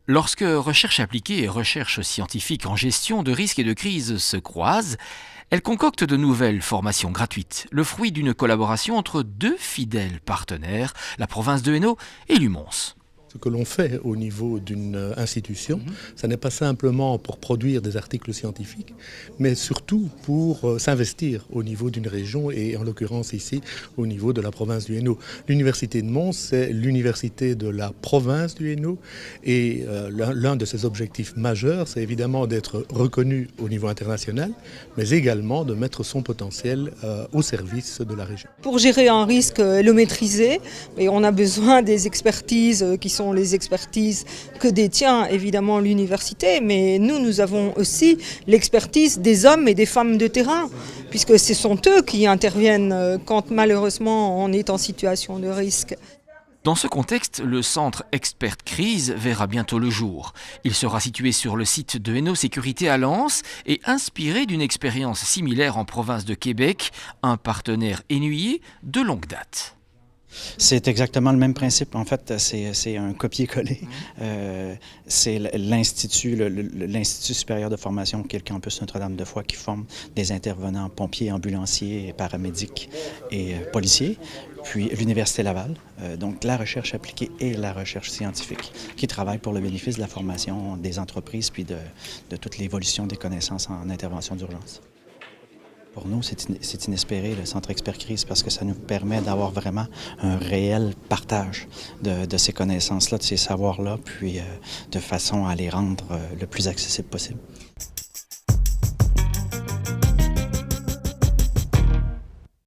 Lorsque recherche appliquée et recherche scientifique en gestion de risques et de crises se croisent, elles concoctent de nouvelles formations gratuites, le fruit d'une collaboration entre deux fidèles partenaires, la province de Hainaut et l'UMONS. Ce que l'on fait au niveau d'une institution, ça n'est pas simplement pour produire des articles scientifiques, mais surtout pour s'investir au niveau d'une région et en l'occurrence ici au niveau de la province du Hainaut. L'université de Mons, c'est l'université de la province du Hainaut et l'un de ses objectifs majeurs, c'est évidemment d'être reconnu au niveau international, mais également de mettre son potentiel au service de la région. Pour gérer un risque et le maîtriser, et on a besoin des expertises qui sont les expertises que détient évidemment l'université, mais nous avons aussi l'expertise des hommes et des femmes de terrain, puisque ce sont eux qui interviennent quand malheureusement on est en situation de risque. Dans ce contexte, le centre Expert Crise verra bientôt le jour. Il sera situé sur le site de Hainaut Sécurité à Lens et inspiré d'une expérience similaire en province de Québec, un partenaire hainauien de longue date. C'est exactement le même principe. En fait, c'est un copier-coller. C'est l'Institut supérieur de formation, qui est le campus Notre-Dame-de-Foix, qui forme des intervenants pompiers, ambulanciers, paramédics et policiers. Puis l'Université Laval, donc la recherche appliquée et la recherche scientifique, qui travaillent pour le bénéfice de la formation des entreprises puis de toute l'évolution des connaissances en intervention d'urgence. Pour nous, c'est inespéré, le Centre Expert Crise, parce que ça nous permet d'avoir vraiment un réel partage de ces connaissances-là, de ces savoirs-là, puis de façon à les rendre le plus accessibles possible.